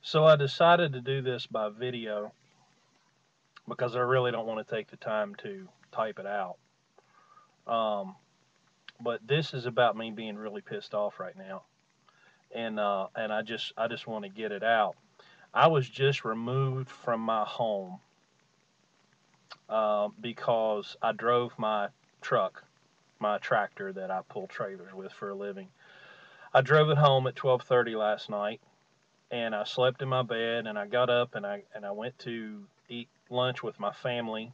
So I decided to do this by video because I really don't want to take the time to type it out. Um, but this is about me being really pissed off right now, and I just want to get it out. I was just removed from my home because I drove my truck, my tractor that I pull trailers with for a living. I drove it home at 12:30 last night, and I slept in my bed, and I got up and I went to eat lunch with my family,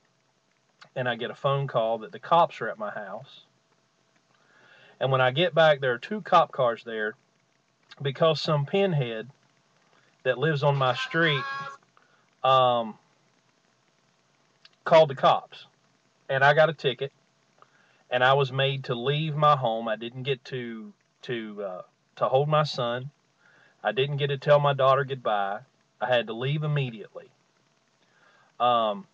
and I get a phone call that the cops are at my house. And when I get back, there are two cop cars there because some pinhead that lives on my street um, called the cops, and I got a ticket, and I was made to leave my home. I didn't get to hold my son. I didn't get to tell my daughter goodbye. I had to leave immediately. Um,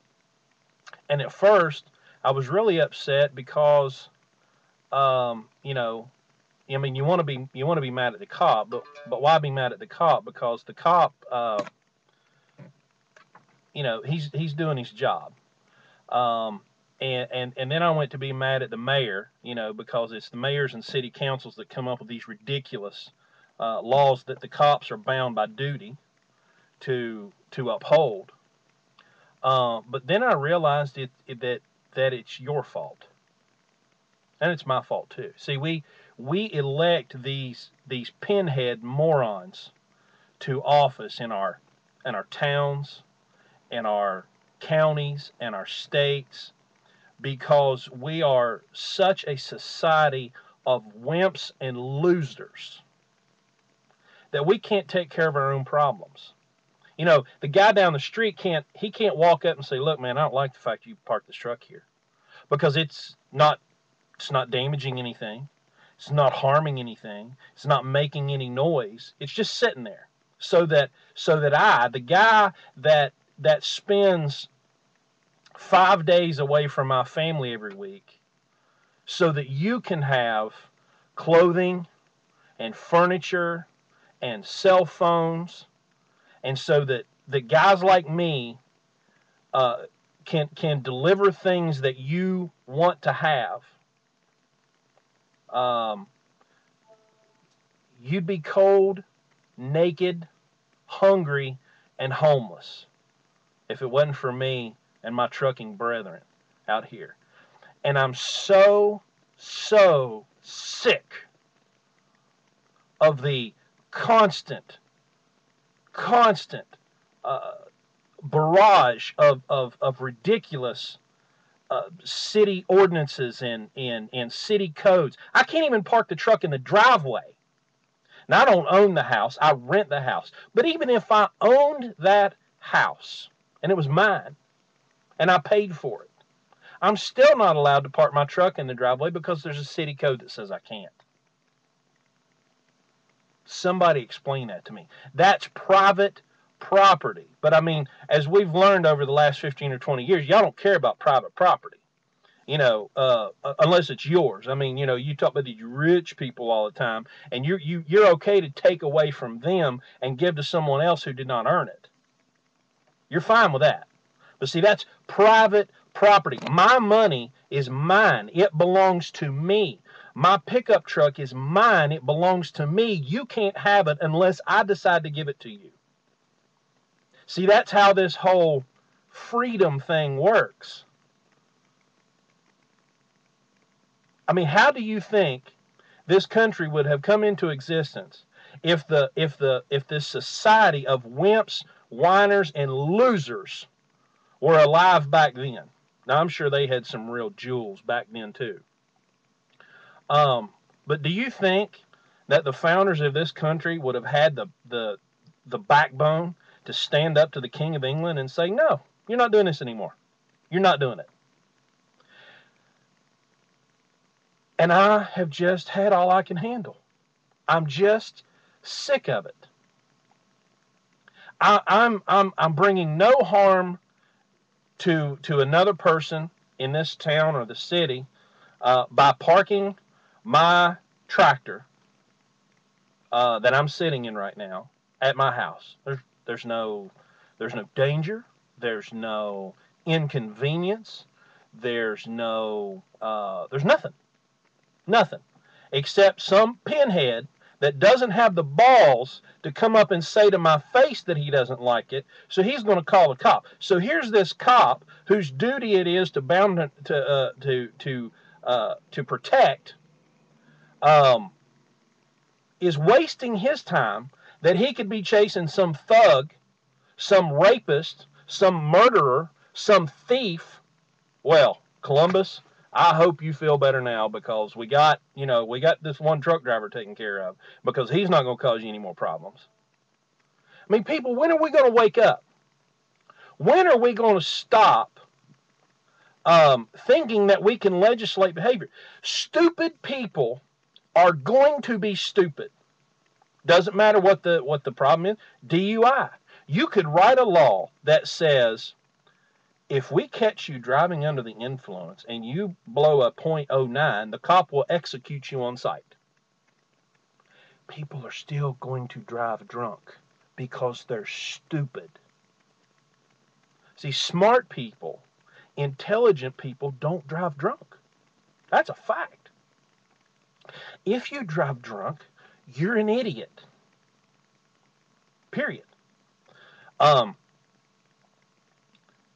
and at first, I was really upset because, you know, I mean, you want to be mad at the cop, but why be mad at the cop? Because the cop, he's doing his job. Um, and then I went to be mad at the mayor, because it's the mayors and city councils that come up with these ridiculous laws that the cops are bound by duty to uphold. But then I realized that it's your fault, and it's my fault too. See, we elect these pinhead morons to office in our towns, in our counties, and our states because we are such a society of wimps and losers that we can't take care of our own problems. The guy down the street can't walk up and say, "Look, man, I don't like the fact you parked this truck here," because it's not damaging anything, it's not harming anything, it's not making any noise. It's just sitting there so that the guy that spends 5 days away from my family every week, so that you can have clothing and furniture and cell phones, and so that the guys like me uh, can deliver things that you want to have. Um, you'd be cold, naked, hungry, and homeless if it wasn't for me and my trucking brethren out here. And I'm so, so sick of the constant uh, barrage of ridiculous city ordinances and city codes. I can't even park the truck in the driveway. Now, I don't own the house, I rent the house. But even if I owned that house and it was mine and I paid for it, I'm still not allowed to park my truck in the driveway because there's a city code that says I can't. Somebody explain that to me. That's private property. But I mean, as we've learned over the last 15 or 20 years, y'all don't care about private property, unless it's yours. I mean, you talk about these rich people all the time, and you're okay to take away from them and give to someone else who did not earn it. You're fine with that. But see, that's private property. My money is mine. It belongs to me. My pickup truck is mine. It belongs to me. You can't have it unless I decide to give it to you. See, that's how this whole freedom thing works. I mean, how do you think this country would have come into existence if this society of wimps, whiners, and losers were alive back then? Now, I'm sure they had some real jewels back then too. But do you think that the founders of this country would have had the backbone to stand up to the King of England and say, "No, you're not doing this anymore. You're not doing it"? And I have just had all I can handle. I'm just sick of it. I'm bringing no harm to another person in this town or the city by parking my tractor that I'm sitting in right now at my house. There's no danger. There's no inconvenience. There's nothing. Nothing. Except some pinhead that doesn't have the balls to come up and say to my face that he doesn't like it, so he's going to call a cop. So here's this cop whose duty it is to protect, is wasting his time that he could be chasing some thug, some rapist, some murderer, some thief. Well, Columbus, I hope you feel better now, because we got this one truck driver taken care of, because he's not going to cause you any more problems. I mean, people, when are we going to wake up? When are we going to stop thinking that we can legislate behavior? Stupid people are going to be stupid. Doesn't matter what the problem is. DUI. You could write a law that says, if we catch you driving under the influence and you blow a .09, the cop will execute you on sight. People are still going to drive drunk because they're stupid. See, smart people, intelligent people don't drive drunk. That's a fact. If you drive drunk, you're an idiot. Period.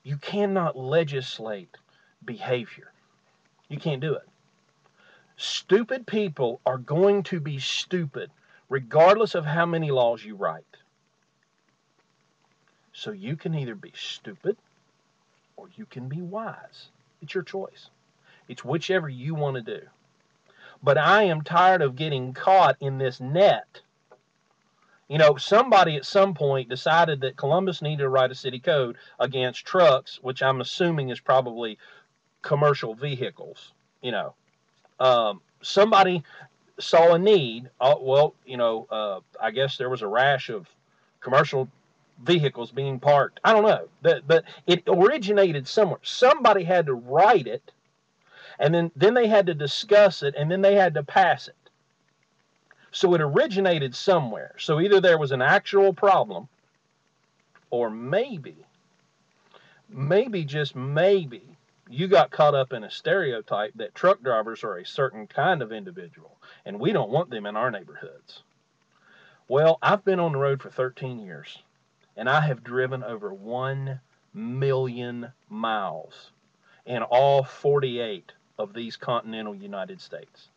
You cannot legislate behavior. You can't do it. Stupid people are going to be stupid regardless of how many laws you write. So you can either be stupid or you can be wise. It's your choice. It's whichever you want to do. But I am tired of getting caught in this net. You know, somebody at some point decided that Columbus needed to write a city code against trucks, which I'm assuming is probably commercial vehicles. You know, somebody saw a need. I guess there was a rash of commercial vehicles being parked. I don't know, but it originated somewhere. Somebody had to write it, and then they had to discuss it, and then they had to pass it. So it originated somewhere. So either there was an actual problem, or maybe, just maybe, you got caught up in a stereotype that truck drivers are a certain kind of individual, and we don't want them in our neighborhoods. Well, I've been on the road for 13 years, and I have driven over 1 million miles in all 48 of these continental United States.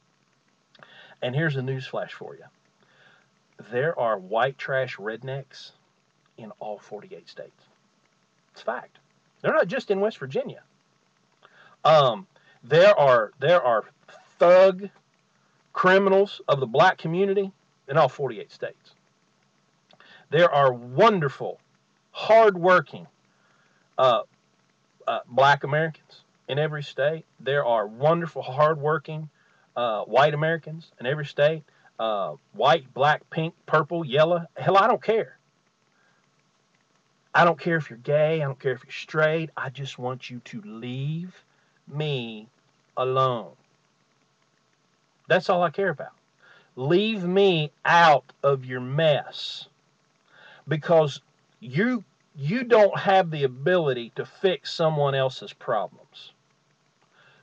And here's a news flash for you. There are white trash rednecks in all 48 states. It's a fact. They're not just in West Virginia. There are thug criminals of the black community in all 48 states. There are wonderful, hardworking black Americans in every state. There are wonderful, hardworking white Americans in every state. White, black, pink, purple, yellow. Hell, I don't care. I don't care if you're gay. I don't care if you're straight. I just want you to leave me alone. That's all I care about. Leave me out of your mess, because you don't have the ability to fix someone else's problems.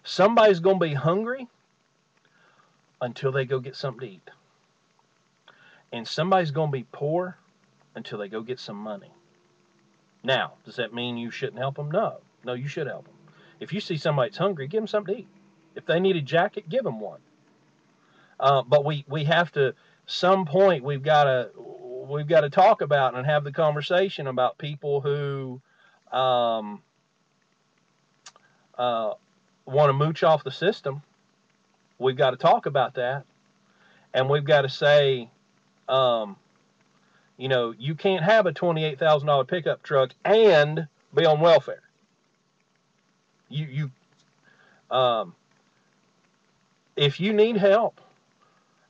Somebody's going to be hungry until they go get something to eat. And somebody's going to be poor until they go get some money. Now, does that mean you shouldn't help them? No. No, you should help them. If you see somebody that's hungry, give them something to eat. If they need a jacket, give them one. But we have to, some point, we've got to talk about and have the conversation about people who want to mooch off the system. We've got to talk about that, and we've got to say, you can't have a $28,000 pickup truck and be on welfare. If you need help,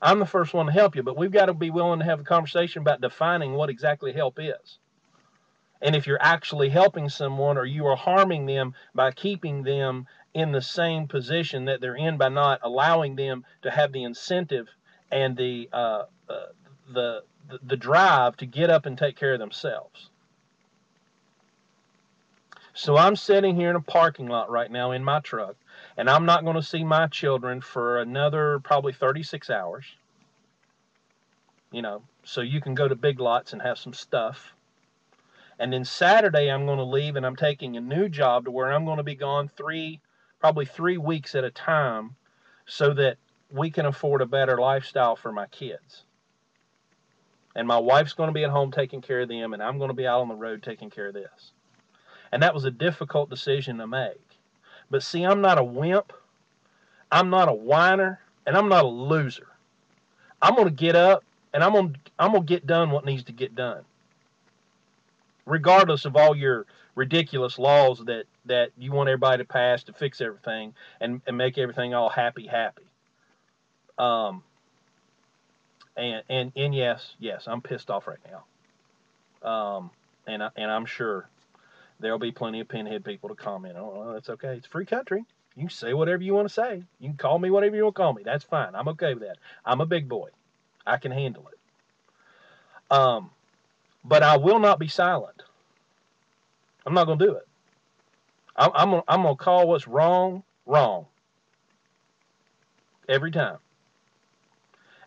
I'm the first one to help you, but we've got to be willing to have a conversation about defining what exactly help is. And if you're actually helping someone, or you are harming them by keeping them in the same position that they're in, by not allowing them to have the incentive and the the drive to get up and take care of themselves. So I'm sitting here in a parking lot right now in my truck, and I'm not going to see my children for another probably 36 hours. So you can go to Big Lots and have some stuff. And then Saturday I'm going to leave, and I'm taking a new job to where I'm going to be gone probably 3 weeks at a time, so that we can afford a better lifestyle for my kids. And my wife's going to be at home taking care of them, and I'm going to be out on the road taking care of this. And that was a difficult decision to make. But see, I'm not a wimp, I'm not a whiner, and I'm not a loser. I'm going to get up, and I'm going to get done what needs to get done, regardless of all your ridiculous laws that you want everybody to pass to fix everything and make everything all happy. And yes, I'm pissed off right now. And I'm sure there'll be plenty of pinhead people to comment. Oh, well, that's okay. It's a free country. You can say whatever you want to say. You can call me whatever you want to call me. That's fine. I'm okay with that. I'm a big boy. I can handle it. But I will not be silent. I'm not going to do it. I'm going to call what's wrong every time.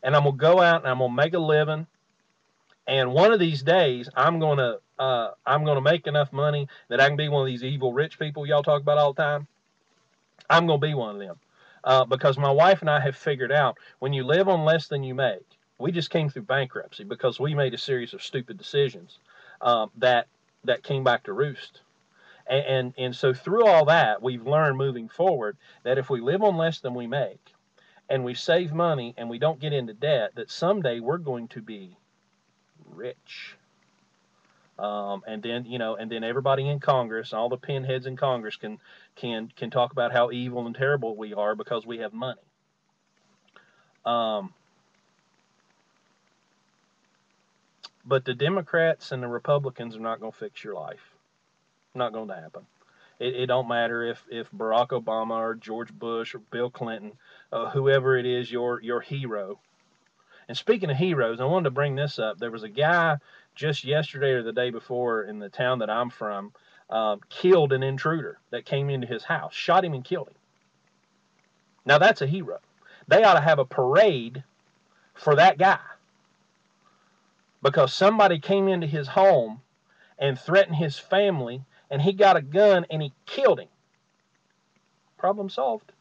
And I'm going to go out and I'm going to make a living. And one of these days, I'm going to make enough money that I can be one of these evil rich people y'all talk about all the time. I'm going to be one of them. Because my wife and I have figured out, when you live on less than you make, we just came through bankruptcy because we made a series of stupid decisions that came back to roost. And so through all that, we've learned moving forward that if we live on less than we make, and we save money and we don't get into debt, that someday we're going to be rich. And then everybody in Congress, all the pinheads in Congress can talk about how evil and terrible we are because we have money. But the Democrats and the Republicans are not going to fix your life. Not going to happen. It don't matter if Barack Obama or George Bush or Bill Clinton, whoever it is, your hero. And speaking of heroes, I wanted to bring this up. There was a guy just yesterday or the day before in the town that I'm from, killed an intruder that came into his house, shot him and killed him. Now that's a hero. They ought to have a parade for that guy, because somebody came into his home and threatened his family, and he got a gun and he killed him. Problem solved.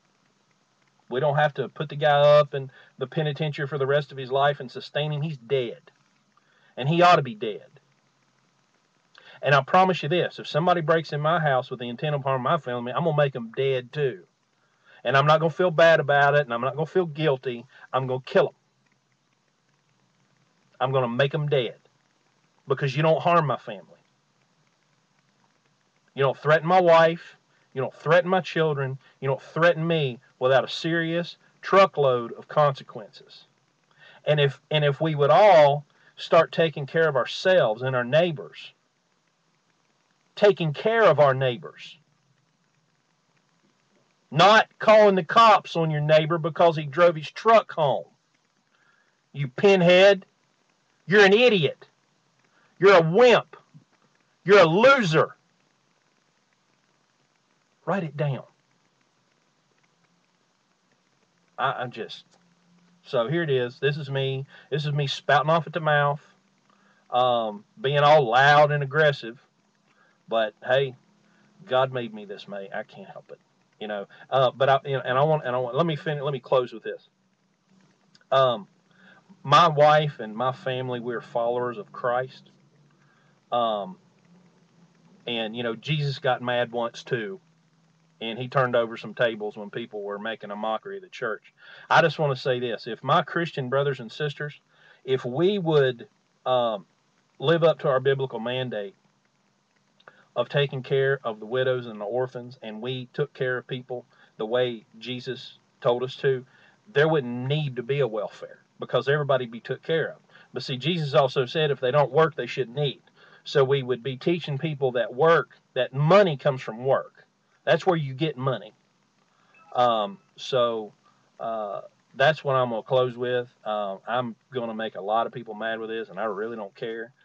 We don't have to put the guy up in the penitentiary for the rest of his life and sustain him. He's dead. And he ought to be dead. And I promise you this, if somebody breaks in my house with the intent of harming my family, I'm going to make them dead too. And I'm not going to feel bad about it, and I'm not going to feel guilty. I'm going to kill them. I'm going to make them dead. Because you don't harm my family. You don't threaten my wife. You don't threaten my children. You don't threaten me without a serious truckload of consequences. And if we would all start taking care of ourselves and our neighbors, taking care of our neighbors, not calling the cops on your neighbor because he drove his truck home. You pinhead, you're an idiot. You're a wimp. You're a loser. Write it down. I'm just... So here it is. This is me. This is me spouting off at the mouth, being all loud and aggressive. But hey, God made me this way. I can't help it. But I want. Let me finish. Let me close with this. My wife and my family, we're followers of Christ. And Jesus got mad once too. And he turned over some tables when people were making a mockery of the church. I just want to say this. If my Christian brothers and sisters, if we would live up to our biblical mandate of taking care of the widows and the orphans, and we took care of people the way Jesus told us to, there wouldn't need to be a welfare, because everybody be took care of. But see, Jesus also said if they don't work, they shouldn't eat. So we would be teaching people that money comes from work. That's where you get money. So that's what I'm gonna close with. I'm gonna make a lot of people mad with this, and I really don't care.